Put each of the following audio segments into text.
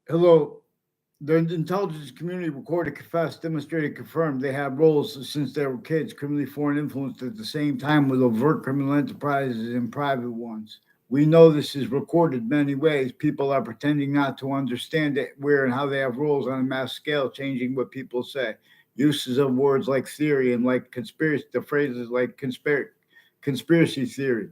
Hello. The intelligence community recorded, confessed, demonstrated, confirmed they have roles since they were kids, criminally foreign influenced at the same time with overt criminal enterprises and private ones. We know this is recorded many ways. People are pretending not to understand it, where and how they have roles on a mass scale, changing what people say. Uses of words like theory and like conspiracy, the phrases like conspiracy theory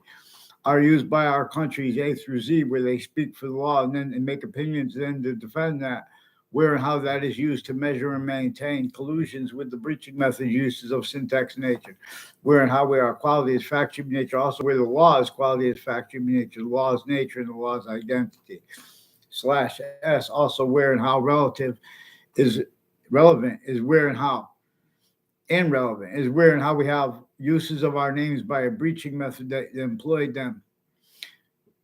are used by our countries A through Z, where they speak for the law and then and make opinions, then to defend that, where and how that is used to measure and maintain collusions with the breaching methods, uses of syntax nature, where and how we are quality is fact, human nature, also where the law is quality is fact, human nature, the law is nature, and the law is identity. Slash S, also where and how relative is relevant is where and how and relevant is where and how we have uses of our names by a breaching method that employed them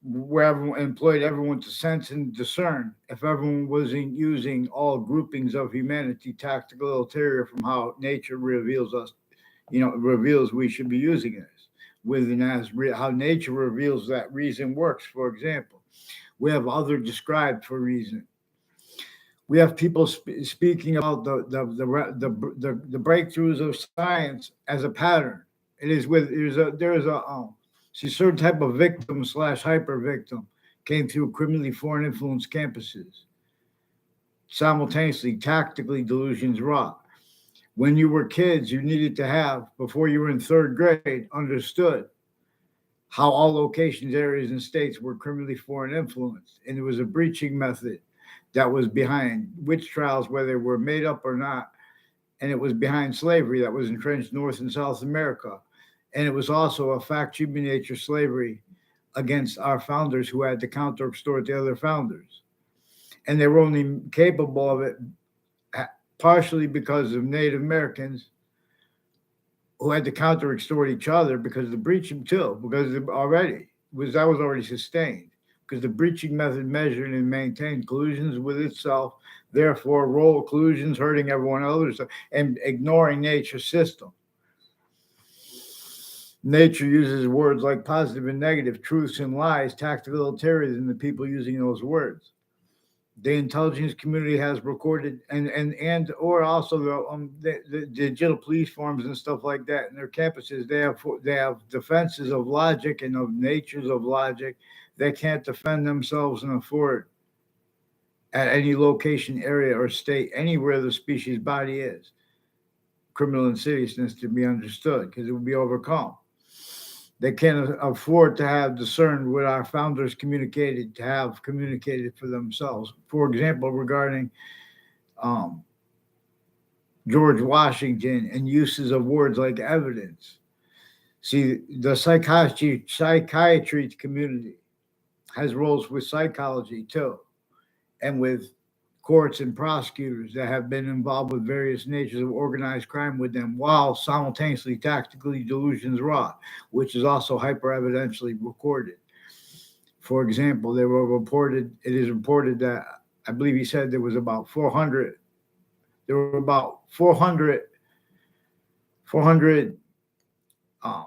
where everyone employed everyone to sense and discern if everyone wasn't using all groupings of humanity tactical ulterior from how nature reveals us, reveals we should be using it with and as how nature reveals that reason works. For example, we have other described for reason. We have people speaking about the breakthroughs of science as a pattern. It is with there is a see certain type of victim slash hyper victim came through criminally foreign influence campuses simultaneously tactically delusions wrought. When you were kids, you needed to have before you were in third grade understood how all locations, areas, and states were criminally foreign influenced, and there was a breaching method that was behind witch trials, whether they were made up or not, and it was behind slavery that was entrenched North and South America, and it was also a fact human nature slavery against our founders who had to counter extort the other founders, and they were only capable of it partially because of Native Americans who had to counter extort each other because of the breaching too, because already was that was already sustained. Because the breaching method measured and maintained collusions with itself, therefore role collusions hurting everyone else and ignoring nature's system. Nature uses words like positive and negative, truths and lies, tactical ulterior than the people using those words. The intelligence community has recorded and or also the digital police forms and stuff like that in their campuses. They have defenses of logic and of natures of logic. They can't defend themselves and afford at any location, area, or state anywhere the species body is. Criminal insidiousness to be understood because it will be overcome. They can't afford to have discerned what our founders communicated to have communicated for themselves. For example, regarding um, George Washington and uses of words like evidence. See, the psychiatry community has roles with psychology too, and with courts and prosecutors that have been involved with various natures of organized crime with them, while simultaneously tactically delusions wrought, which is also hyper evidentially recorded. For example, they were reported. It is reported that I believe he said there was about 400. There were about 400 um,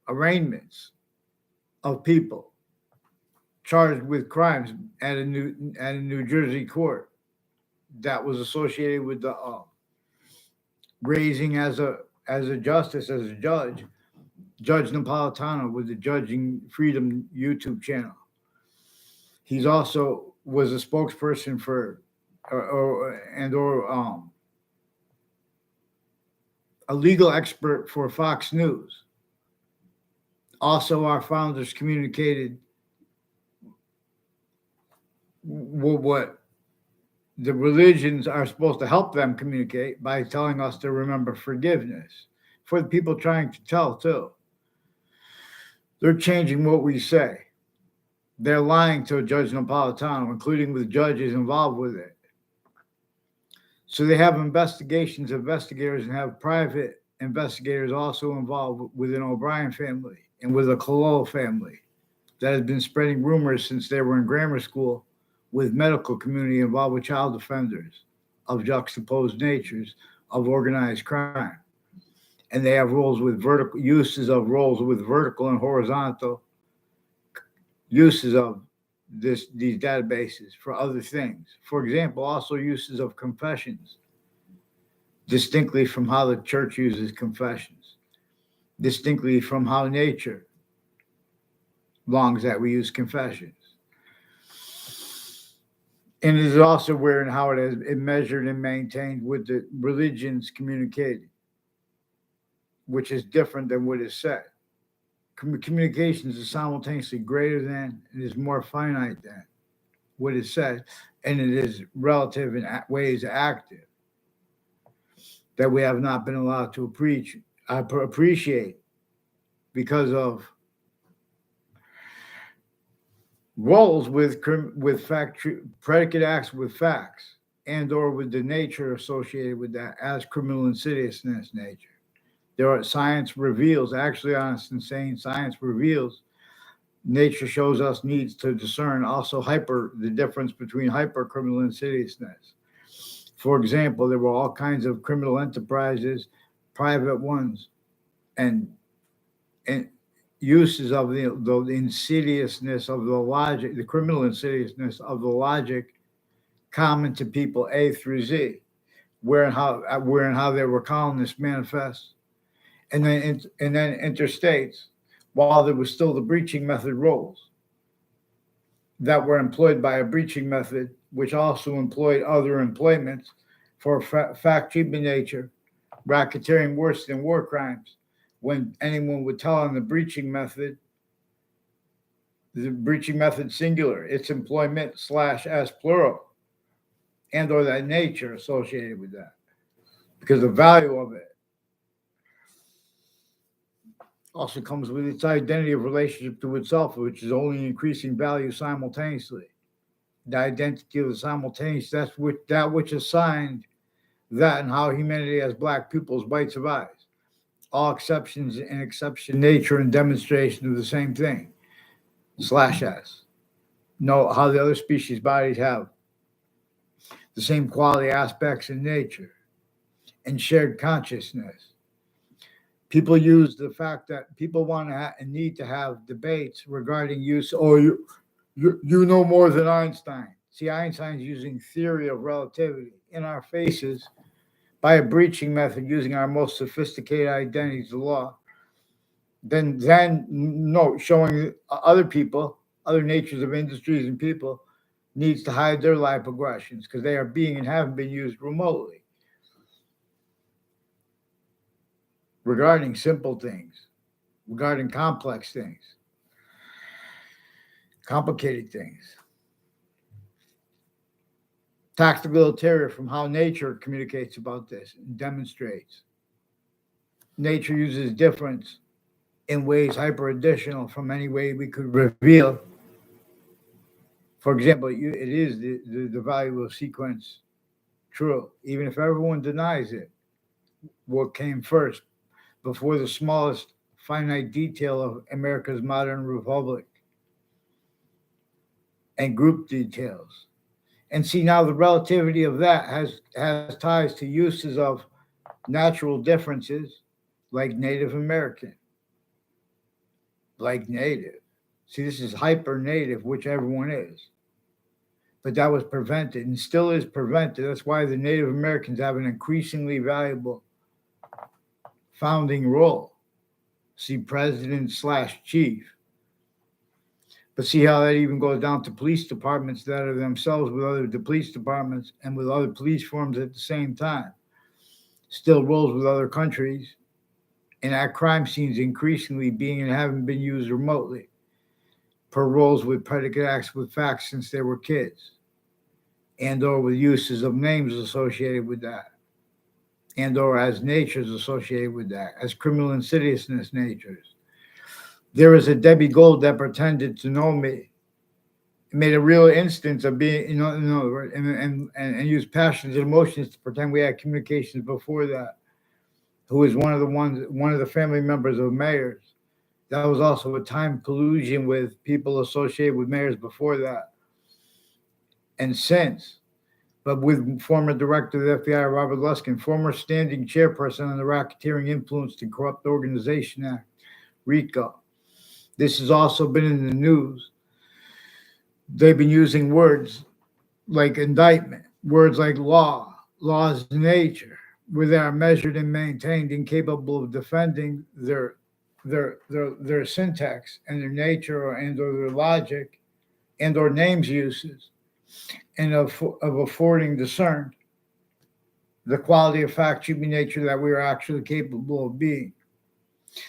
arraignments of people charged with crimes at a New Jersey court that was associated with the raising as a justice as a judge, Judge Napolitano with the Judging Freedom YouTube channel. He's also was a spokesperson for or a legal expert for Fox News. Also, our founders communicated what the religions are supposed to help them communicate by telling us to remember forgiveness for the people trying to tell too. They're changing what we say. They're lying to Judge Napolitano, including with judges involved with it. So they have investigators, and have private investigators also involved with an O'Brien family and with a Cololo family that has been spreading rumors since they were in grammar school with medical community involved with child offenders of juxtaposed natures of organized crime. And they have roles with vertical uses of roles with vertical and horizontal uses of these databases for other things. For example, also uses of confessions, distinctly from how the church uses confessions, distinctly from how nature longs that we use confessions. And it is also where and how it measured and maintained with the religions communicated, which is different than what is said. Communications is simultaneously greater than, it is more finite than what is said, and it is relative in ways active that we have not been allowed to appreciate because of roles with fact predicate acts with facts and or with the nature associated with that as criminal insidiousness nature. There are science reveals, actually honest and sane science reveals nature shows us needs to discern also the difference between hyper criminal insidiousness. For example, there were all kinds of criminal enterprises, private ones, and and uses of the insidiousness of the logic, the criminal insidiousness of the logic common to people A through Z, where and how they were colonists manifest, and then interstates, while there was still the breaching method roles that were employed by a breaching method, which also employed other employments for fact treatment nature, racketeering worse than war crimes. When anyone would tell on the breaching method singular, its employment slash as plural, and or that nature associated with that, because the value of it also comes with its identity of relationship to itself, which is only increasing value simultaneously. The identity of the simultaneous, that which assigned that and how humanity as black peoples, white survives. All exceptions and exception nature and demonstration of the same thing. Slash S. Know how the other species bodies have the same quality aspects in nature and shared consciousness. People use the fact that people want to and need to have debates regarding use. Oh, you know more than Einstein. See, Einstein's using theory of relativity in our faces by a breaching method using our most sophisticated identities of law. Then no, showing other people, other natures of industries and people needs to hide their life aggressions because they are being and haven't been used remotely regarding simple things, regarding complex things, complicated things. Tactical ulterior from how nature communicates about this and demonstrates. Nature uses difference in ways hyper additional from any way we could reveal. For example, it is the valuable sequence true, even if everyone denies it. What came first, before the smallest finite detail of America's modern republic and group details? And see now the relativity of that has ties to uses of natural differences like Native American, like Native. See, this is hyper native, which everyone is. But that was prevented and still is prevented. That's why the Native Americans have an increasingly valuable founding role. See, president slash chief. But see how that even goes down to police departments that are themselves with other police departments and with other police forms at the same time. Still rolls with other countries and at crime scenes increasingly being and having been used remotely per roles with predicate acts with facts since they were kids and or with uses of names associated with that and or as natures associated with that as criminal insidiousness natures. There is a Debbie Gold that pretended to know me, made a real instance of being, and used passions and emotions to pretend we had communications before that. Who was one of the family members of mayors. That was also a time collusion with people associated with mayors before that and since. But with former director of the FBI, Robert Luskin, former standing chairperson on the Racketeering Influenced and Corrupt Organization Act, RICO. This has also been in the news They've been using words like indictment, words like law, laws of nature, where they are measured and maintained and capable of defending their syntax and their nature or their logic and or names uses and of affording discern the quality of fact human nature that we are actually capable of being.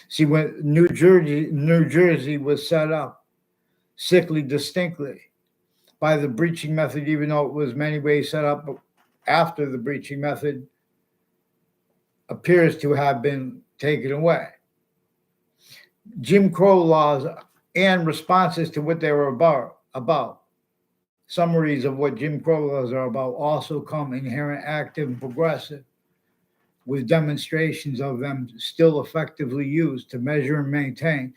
See, when New Jersey was set up sickly distinctly by the breaching method, even though it was many ways set up after the breaching method appears to have been taken away. Jim Crow laws and responses to what they were about summaries of what Jim Crow laws are about also come inherent, active, and progressive, with demonstrations of them still effectively used to measure and maintain,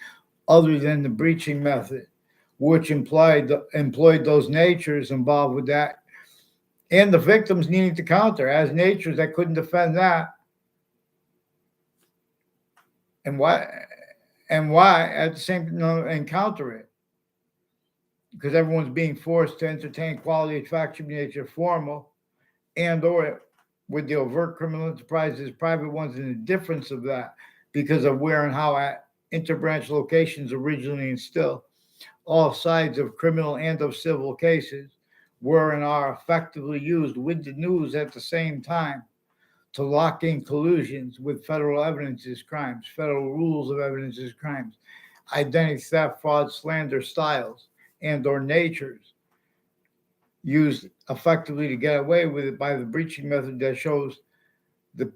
other than the breaching method, which employed those natures involved with that, and the victims needing to counter as natures that couldn't defend that, and why at the same time and counter it, because everyone's being forced to entertain quality attraction nature formal and or with the overt criminal enterprises, private ones, and the difference of that because of where and how at interbranch locations originally and still all sides of criminal and of civil cases were and are effectively used with the news at the same time to lock in collusions with federal evidences crimes, federal rules of evidences crimes, identity theft, fraud, slander styles, and or natures used effectively to get away with it by the breaching method that shows the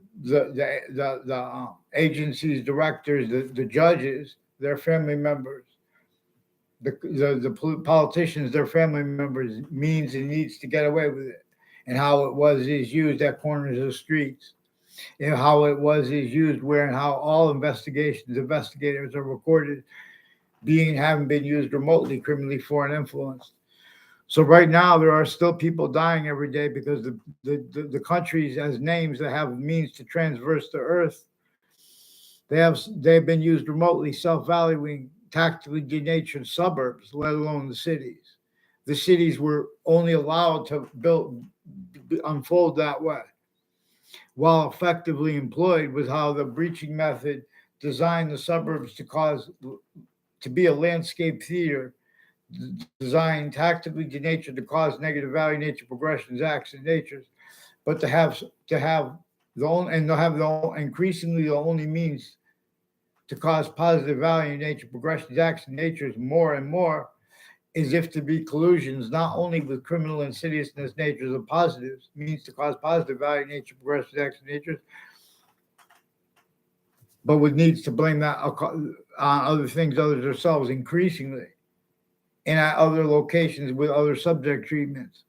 agencies, directors, the judges, their family members, the politicians, their family members, means and needs to get away with it, and how it was is used at corners of streets, and how it was is used where and how all investigators are recorded being having been used remotely, criminally foreign influenced. So right now there are still people dying every day because the countries as names that have means to transverse the earth, they've been used remotely, self-valuing, tactically denatured suburbs, let alone the cities. The cities were only allowed to unfold that way, while effectively employed was how the breaching method designed the suburbs to be a landscape theater designed tactically denatured to cause negative value nature progressions, acts, and natures, but to have the only and they'll have increasingly the only means to cause positive value nature progressions, acts, and natures more and more is if to be collusions, not only with criminal insidiousness natures of positives, means to cause positive value nature progressions, acts, and natures, but with needs to blame that on other things other than themselves increasingly and at other locations with other subject treatments.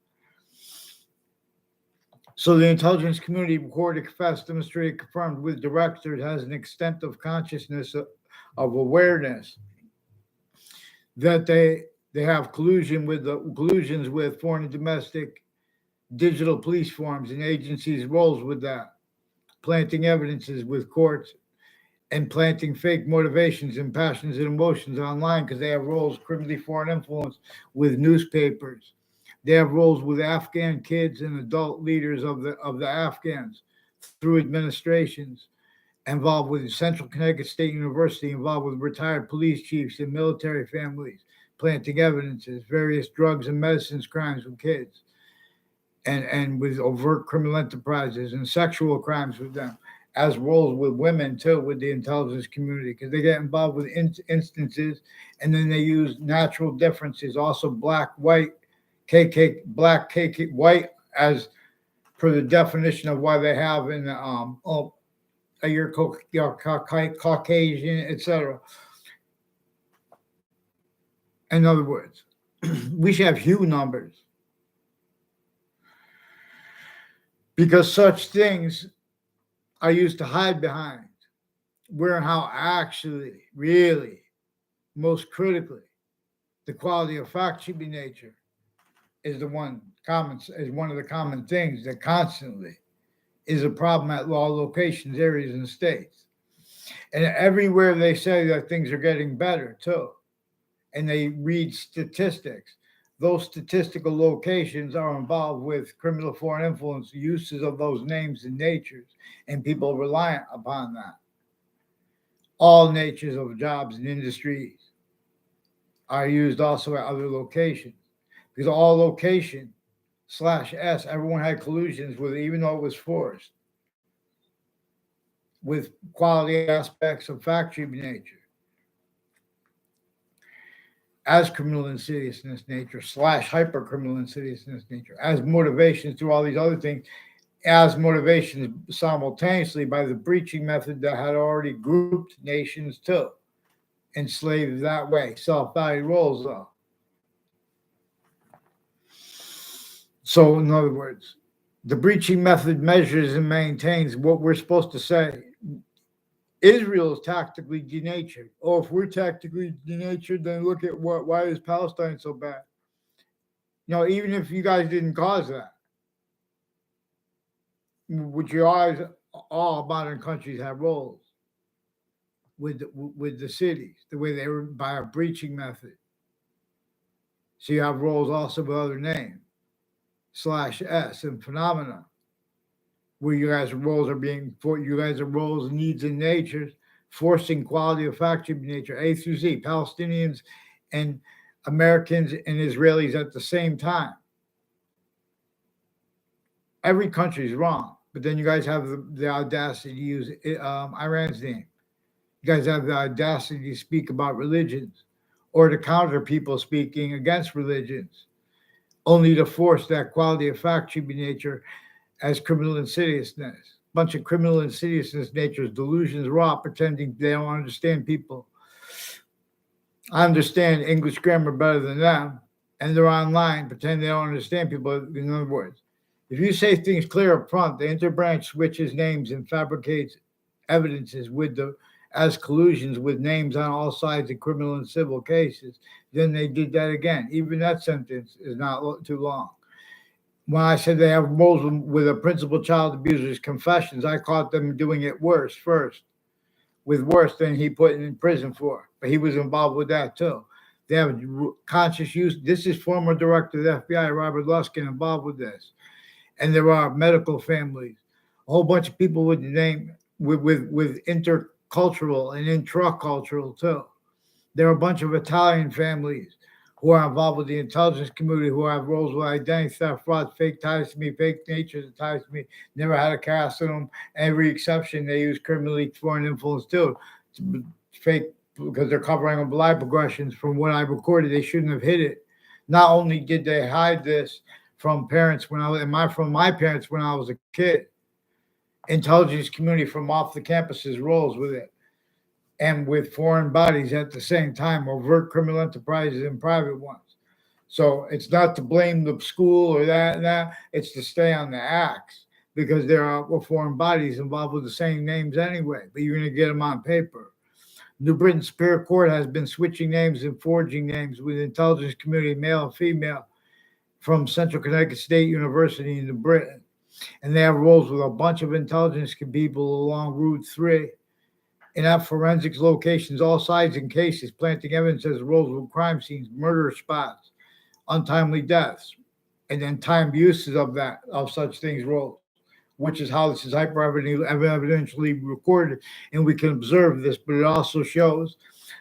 So the intelligence community recorded, confessed, demonstrated, confirmed with directors has an extent of consciousness of awareness that they have collusions with foreign and domestic digital police forms and agencies' roles with that, planting evidences with courts and planting fake motivations and passions and emotions online because they have roles criminally foreign influence with newspapers. They have roles with Afghan kids and adult leaders of the Afghans through administrations involved with Central Connecticut State University, involved with retired police chiefs and military families, planting evidences, various drugs and medicines crimes with kids, and with overt criminal enterprises and sexual crimes with them, as roles with women too, with the intelligence community, because they get involved with instances, and then they use natural differences, also black, white, KK, black, KK, white, as per the definition of why they have in the you're Caucasian, etc. In other words, we should have hue numbers because such things are used to hide behind where and how actually, really, most critically, the quality of fact should be nature is one of the common things that constantly is a problem at law locations, areas, and states. And everywhere they say that things are getting better too, and they read statistics, those statistical locations are involved with criminal foreign influence uses of those names and natures, and people reliant upon that. All natures of jobs and industries are used also at other locations because all location slash S, everyone had collusions with it, even though it was forced, with quality aspects of factory nature as criminal insidiousness nature slash hyper criminal insidiousness nature as motivations through all these other things as motivations simultaneously by the breaching method that had already grouped nations too, enslaved that way, self-value roles though. So in other words, the breaching method measures and maintains what we're supposed to say. Israel is tactically denatured. Oh, if we're tactically denatured, then look at why is Palestine so bad? Even if you guys didn't cause that, which you always, all modern countries have roles with the cities, the way they were by a breaching method. So you have roles also with other names, slash S and phenomena, where you guys' roles are being for you guys' roles, needs, and natures, forcing quality of factory nature, A through Z, Palestinians and Americans and Israelis at the same time. Every country is wrong, but then you guys have the audacity to use Iran's name. You guys have the audacity to speak about religions or to counter people speaking against religions, only to force that quality of factory nature as criminal insidiousness. Bunch of criminal insidiousness natures, delusions, raw, pretending they don't understand people. I understand English grammar better than them, and they're online, pretend they don't understand people. In other words, if you say things clear up front, the interbranch switches names and fabricates evidences with the as collusions with names on all sides in criminal and civil cases. Then they did that again. Even that sentence is not too long. When I said they have Muslim with a principal child abuser's confessions, I caught them doing it worse first, with worse than he put in prison for. But he was involved with that too. They have conscious use. This is former director of the FBI, Robert Luskin, involved with this. And there are medical families, a whole bunch of people with the name with intercultural and intracultural too. There are a bunch of Italian families who are involved with the intelligence community, who have roles with identity theft, fraud, fake ties to me, fake nature ties to me, never had a cast in them. Every exception, they use criminally foreign influence too. It's fake because they're covering up lie progressions from what I recorded. They shouldn't have hid it. Not only did they hide this from parents when I was from my parents when I was a kid, intelligence community from off the campuses rolls with it. And with foreign bodies at the same time, overt criminal enterprises and private ones. So it's not to blame the school or that. It's to stay on the acts because there are foreign bodies involved with the same names anyway, but you're going to get them on paper. New Britain Superior Court has been switching names and forging names with intelligence community, male and female, from Central Connecticut State University in New Britain. And they have roles with a bunch of intelligence people along Route 3. And at forensics locations, all sides and cases, planting evidence as roles with crime scenes, murder spots, untimely deaths, and then timed uses of such things roles, which is how this is hyper evidentially recorded. And we can observe this, but it also shows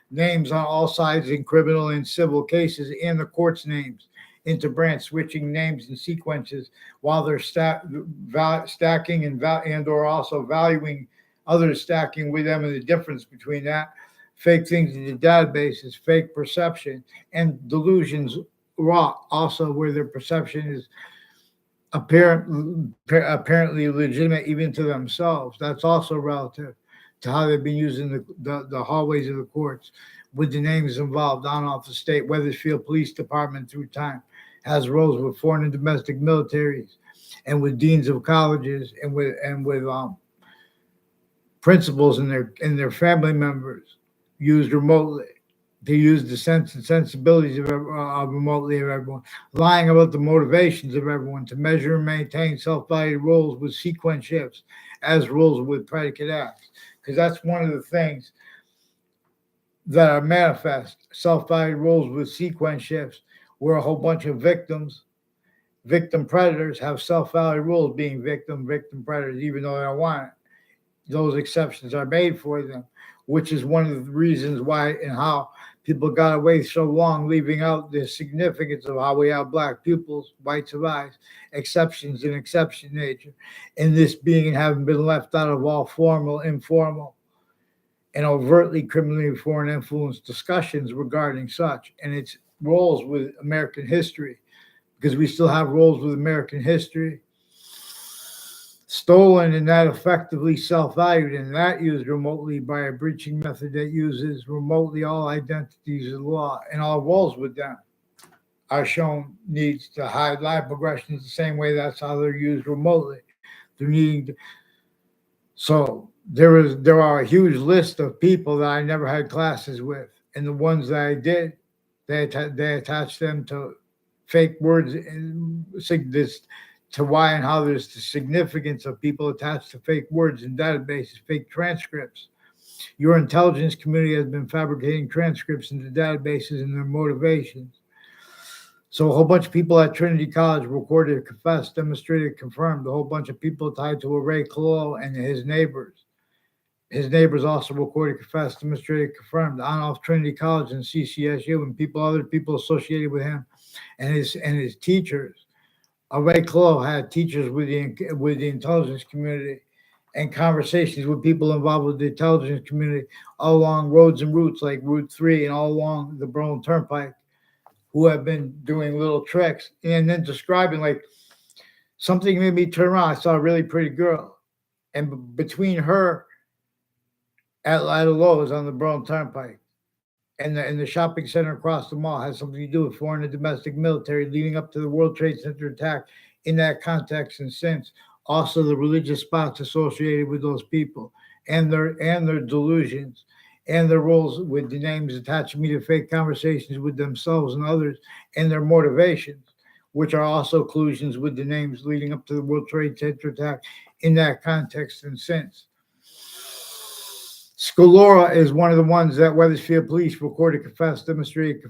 names on all sides in criminal and civil cases and the court's names into branch, switching names and sequences while they're stacking and or also valuing others stacking with them, and the difference between that, fake things in the databases, fake perception, and delusions raw, also where their perception is apparently legitimate even to themselves. That's also relative to how they've been using the hallways of the courts with the names involved on off the state. Weathersfield Police Department through time has roles with foreign and domestic militaries and with deans of colleges and with principals and their family members used remotely. They use the sense and sensibilities of remotely of everyone, lying about the motivations of everyone to measure and maintain self-value roles with sequence shifts as roles with predicate acts. Because that's one of the things that are manifest, self-value roles with sequence shifts where a whole bunch of victim predators have self-value rules being victim predators, even though they don't want it. Those exceptions are made for them, which is one of the reasons why and how people got away so long, leaving out the significance of how we have black pupils, white survives, exceptions and exception nature, and this being and having been left out of all formal, informal, and overtly criminally foreign influence discussions regarding such and its roles with American history, because we still have roles with American history stolen and that effectively self-valued and that used remotely by a breaching method that uses remotely all identities of law and all roles with them are shown needs to hide live progressions the same way that's how they're used remotely. They're needing to, so there are a huge list of people that I never had classes with, and the ones that I did, they attach them to fake words and this to why and how there's the significance of people attached to fake words in databases, fake transcripts. Your intelligence community has been fabricating transcripts into databases and their motivations. So a whole bunch of people at Trinity College recorded, confessed, demonstrated, confirmed. A whole bunch of people tied to Ray Collo and his neighbors. His neighbors also recorded, confessed, demonstrated, confirmed on off Trinity College and CCSU and other people associated with him and his teachers. Ray Collo had teachers with the intelligence community and conversations with people involved with the intelligence community all along roads and routes like Route 3 and all along the Berlin Turnpike, who have been doing little tricks and then describing like something made me turn around. I saw a really pretty girl, and between her at Lida Lowe's on the Berlin Turnpike and the shopping center across the mall has something to do with foreign and domestic military leading up to the World Trade Center attack in that context and since. Also the religious spots associated with those people and their delusions and their roles with the names attaching me to fake conversations with themselves and others and their motivations, which are also collusions with the names leading up to the World Trade Center attack in that context and since. Scalora is one of the ones that Wethersfield police recorded, confessed, demonstrated,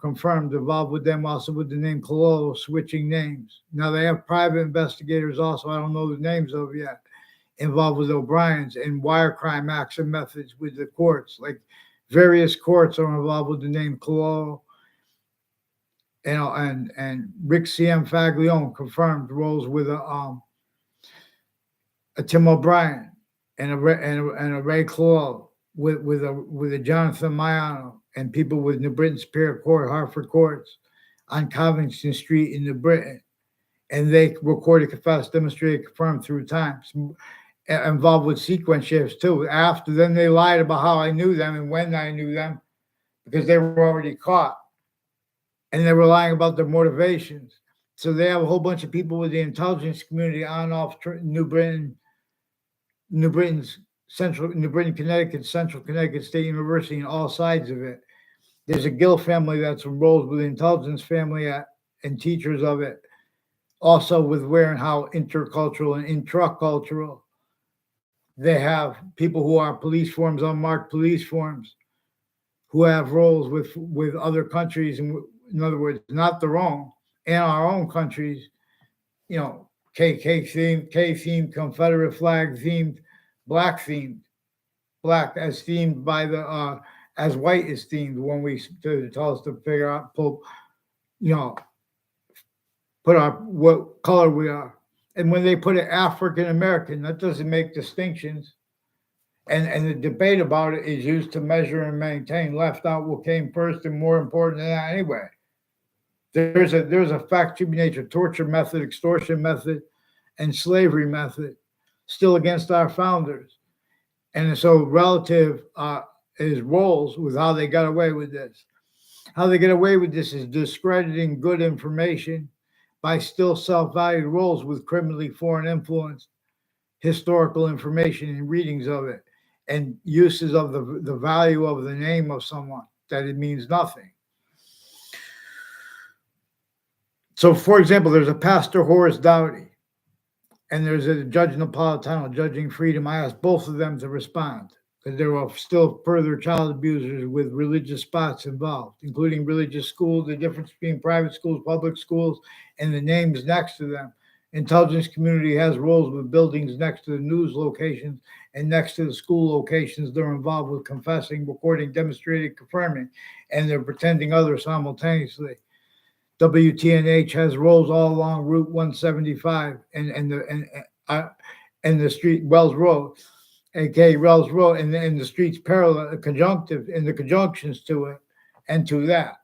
confirmed, involved with them also with the name Cololo, switching names. Now they have private investigators also, I don't know the names of yet, involved with O'Brien's and wire crime acts and methods with the courts. Like various courts are involved with the name Cololo. And Rick C.M. Faglione confirmed roles with a Tim O'Brien and a Ray Collo with a Jonathan Maiano and people with New Britain Superior Court, Hartford Courts on Covington Street in New Britain. And they recorded, confessed, demonstrated, confirmed through time. Involved with sequence shifts too. After then they lied about how I knew them and when I knew them because they were already caught. And they were lying about their motivations. So they have a whole bunch of people with the intelligence community on off New Britain, Connecticut, Central Connecticut State University, and all sides of it. There's a Gill family that's enrolled with the intelligence family and teachers of it. Also with where and how intercultural and intracultural. They have people who are police forms, unmarked police forms, who have roles with other countries, and in other words, not their own, and our own countries, KK themed, K themed, Confederate flag themed, black themed, black as themed by the as white is themed when we to tell us to figure out put our what color we are. And when they put it African American, that doesn't make distinctions. And the debate about it is used to measure and maintain. Left out what came first and more important than that anyway. There's a fact to be nature, torture method, extortion method, and slavery method still against our founders. And so relative is roles with how they got away with this. How they get away with this is discrediting good information by still self-valued roles with criminally foreign influence, historical information and readings of it, and uses of the value of the name of someone, that it means nothing. So, for example, there's a Pastor Horace Dowdy, and there's a Judge Napolitano, Judging Freedom. I asked both of them to respond. because there are still further child abusers with religious spots involved, including religious schools, the difference between private schools, public schools, and the names next to them. Intelligence community has roles with buildings next to the news locations and next to the school locations. They're involved with confessing, recording, demonstrating, confirming, and they're pretending others simultaneously. WTNH has roles all along Route 175 and the street Wells Road, A.K.A. Wells Road, and the streets parallel, conjunctive, in the conjunctions to it and to that.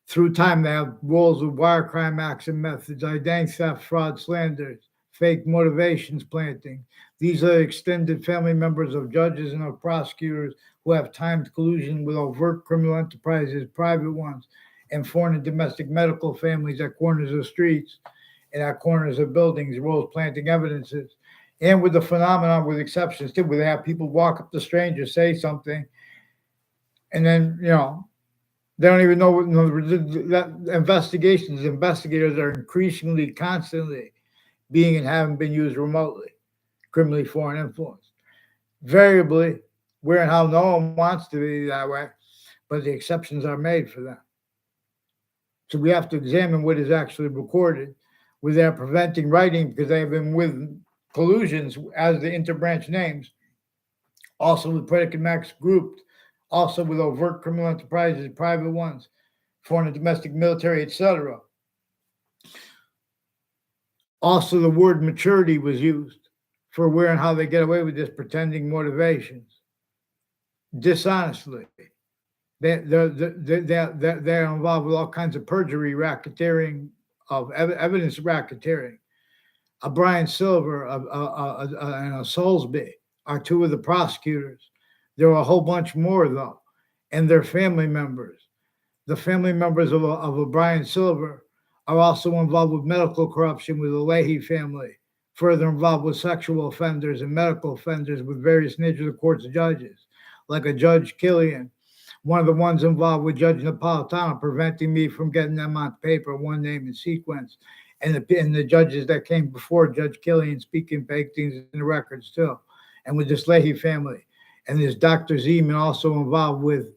Through time, they have roles of wire crime acts and methods, identity theft, fraud, slanders, fake motivations planting. These are extended family members of judges and of prosecutors who have timed collusion with overt criminal enterprises, private ones, and foreign and domestic medical families at corners of streets and at corners of buildings, roles planting evidences. And with the phenomenon, with exceptions too, where they have people walk up to strangers, say something, and then, they don't even know what investigators are increasingly, constantly being and having been used remotely, criminally foreign influence. Variably, where and how no one wants to be that way, but the exceptions are made for them. So we have to examine what is actually recorded without preventing writing because they have been with collusions as the interbranch names, also with predicate max grouped, also with overt criminal enterprises, private ones, foreign and domestic military, etc. Also, the word maturity was used for where and how they get away with this, pretending motivations dishonestly. They're involved with all kinds of perjury, racketeering, of evidence racketeering. A Brian Silver and a Soulsby are two of the prosecutors. There are a whole bunch more, though, and their family members. The family members of Brian Silver are also involved with medical corruption with the Leahy family, further involved with sexual offenders and medical offenders with various natures of court's judges, like a Judge Killian, one of the ones involved with Judge Napolitano, preventing me from getting them on paper, one name in sequence, and the judges that came before Judge Killian speaking fake things in the records too, and with this Leahy family. And there's Dr. Zeman also involved with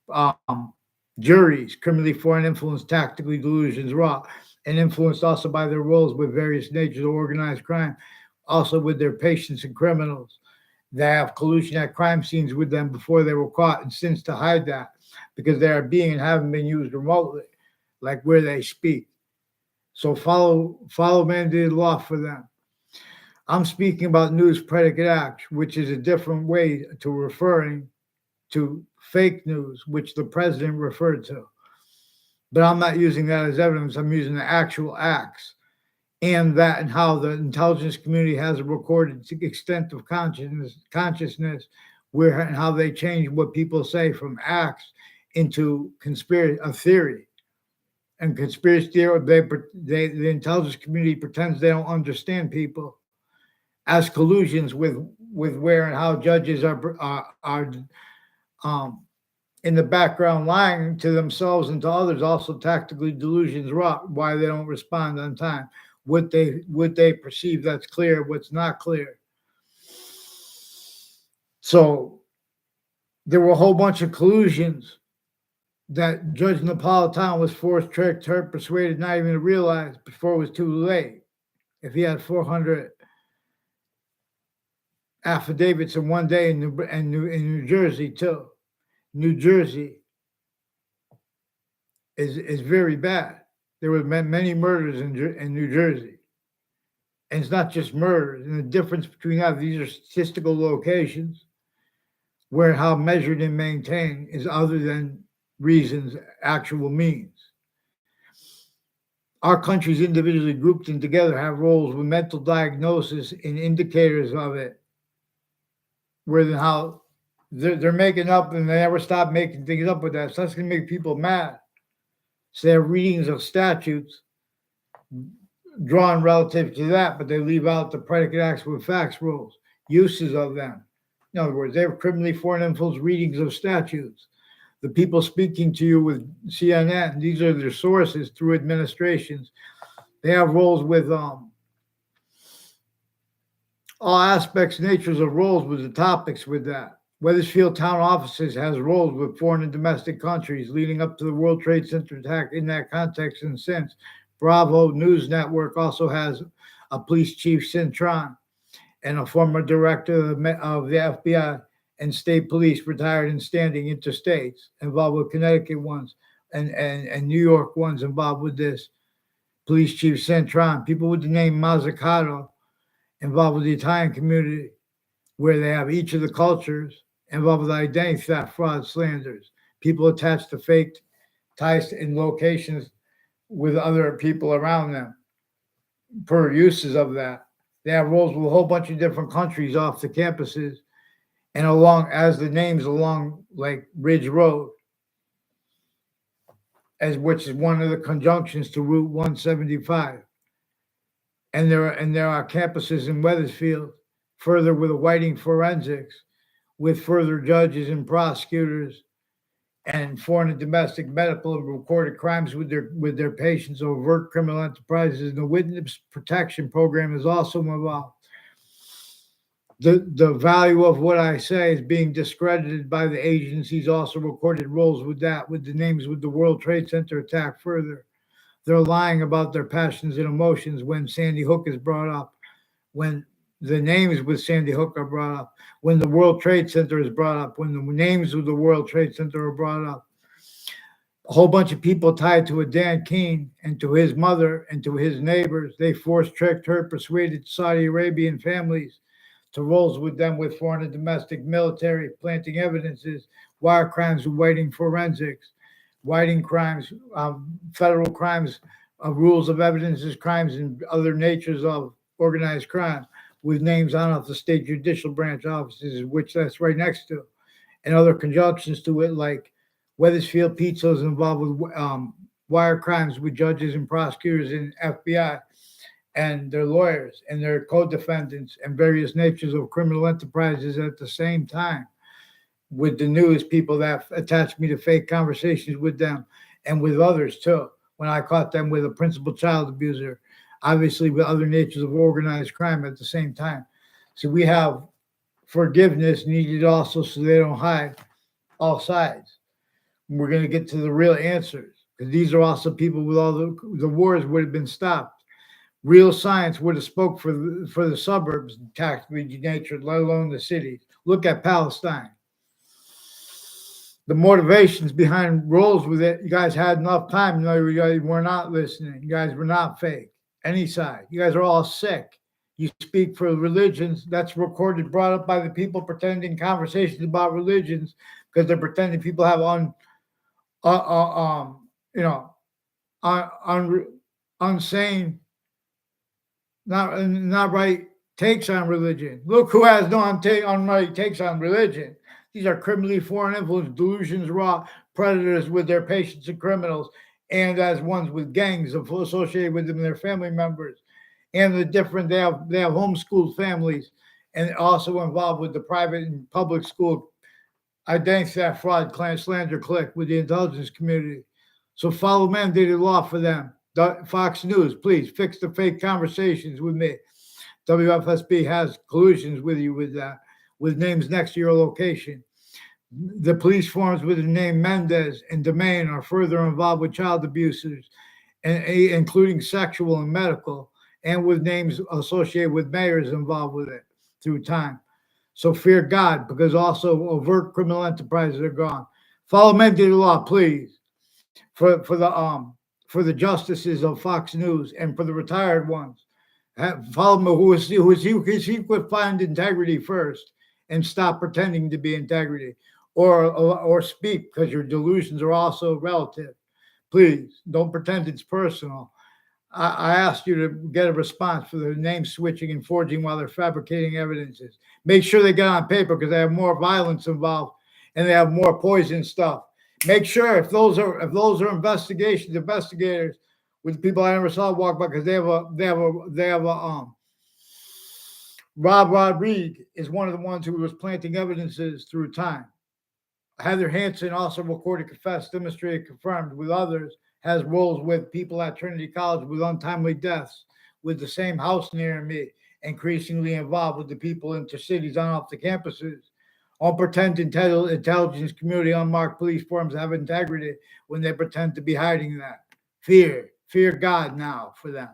um, juries, criminally foreign influence, tactically delusions, raw, and influenced also by their roles with various natures of organized crime, also with their patients and criminals. They have collusion at crime scenes with them before they were caught, and since to hide that because they are being and haven't been used remotely, like where they speak. So follow mandated law for them. I'm speaking about news predicate acts, which is a different way to referring to fake news, which the president referred to. But I'm not using that as evidence. I'm using the actual acts and that and how the intelligence community has a recorded extent of consciousness, where and how they change what people say from acts into conspiracy, a theory. And conspiracy theory, the intelligence community pretends they don't understand people as collusions with where and how judges are um, in the background lying to themselves and to others, also tactically delusions wrought why they don't respond on time, what they perceive that's clear, what's not clear. So there were a whole bunch of collusions that Judge Napolitano was forced, tricked, hurt, persuaded, not even to realize before it was too late. If he had 400 affidavits in one day in New Jersey too. New Jersey is very bad. There were many murders in New Jersey. And it's not just murders. And the difference between that, these are statistical locations where how measured and maintained is other than reasons, actual means. Our countries individually grouped and together have roles with mental diagnosis and indicators of it, where then how they're making up and they never stop making things up with that. So that's going to make people mad. So they have readings of statutes drawn relative to that, but they leave out the predicate acts with facts rules, uses of them. In other words, they have criminally foreign influence readings of statutes. The people speaking to you with CNN, these are their sources through administrations. They have roles with All aspects, natures of roles with the topics with that. Weathersfield town offices has roles with foreign and domestic countries leading up to the World Trade Center attack in that context and since. Bravo News Network also has a police chief, Cintron, and a former director of the FBI and state police, retired and standing interstates, involved with Connecticut ones and New York ones involved with this. Police Chief Cintron, people with the name Mazzucato involved with the Italian community, where they have each of the cultures involved with identity theft, fraud, slanders. People attached to fake ties in locations with other people around them per uses of that. They have roles with a whole bunch of different countries off the campuses and along as the names along like Ridge Road, as which is one of the conjunctions to Route 175. And there are campuses in Weathersfield, further with Whiting Forensics, with further judges and prosecutors and foreign and domestic medical and recorded crimes with their patients, overt criminal enterprises, and the witness protection program is also involved. The value of what I say is being discredited by the agencies. Also recorded roles with that, with the names with the World Trade Center attack. Further, they're lying about their passions and emotions when Sandy Hook is brought up, when the names with Sandy Hook are brought up, when the World Trade Center is brought up, when the names of the World Trade Center are brought up. A whole bunch of people tied to a Dan Keene and to his mother and to his neighbors. They forced, tricked her, persuaded Saudi Arabian families to roles with them with foreign and domestic military, planting evidences, wire crimes, Whiting forensics, Whiting crimes, federal crimes, rules of evidences, crimes, and other natures of organized crime with names on off the state judicial branch offices, which that's right next to, and other conjunctions to it, like Weathersfield Pizza is involved with wire crimes with judges and prosecutors and FBI and their lawyers and their co-defendants and various natures of criminal enterprises at the same time, with the news people that attached me to fake conversations with them and with others too. When I caught them with a principal child abuser, obviously with other natures of organized crime at the same time. So we have forgiveness needed also so they don't hide all sides. We're going to get to the real answers because these are also people with all the wars would have been stopped. Real science would have spoke for the suburbs, tactically denatured, let alone the cities. Look at Palestine. The motivations behind roles with it. You guys had enough time. No, you guys were not listening. You guys were not fake. Any side. You guys are all sick. You speak for religions. That's recorded, brought up by the people pretending conversations about religions because they're pretending people have uh, uh, um, you know, unsane, not right takes on religion. Look who has no unright takes on religion. These are criminally foreign influence, delusions, raw predators with their patients and criminals, and as ones with gangs associated with them and their family members. And the different they have homeschooled families and also involved with the private and public school identity theft, fraud, clan slander, click with the intelligence community. So follow mandated law for them. Fox News, please fix the fake conversations with me. WFSB has collusions with you with that, with names next to your location. The police forms with the name Mendez and Domain are further involved with child abusers, including sexual and medical, and with names associated with mayors involved with it through time. So fear God, because also overt criminal enterprises are gone. Follow mandated law, please, for the justices of Fox News and for the retired ones. Follow me who is he could find integrity first and stop pretending to be integrity, or speak because your delusions are also relative. Please don't pretend it's personal. I asked you to get a response for the name switching and forging while they're fabricating evidences. Make sure they get on paper because they have more violence involved and they have more poison stuff. Make sure if those are investigators with people I never saw walk by because they have a Rob Rodriguez is one of the ones who was planting evidences through time. Heather Hansen also recorded, confessed, demonstrated, confirmed with others, has roles with people at Trinity College with untimely deaths, with the same house near me, increasingly involved with the people in the cities on off the campuses. All pretend intelligence community unmarked police forms have integrity when they pretend to be hiding that. Fear God now for them.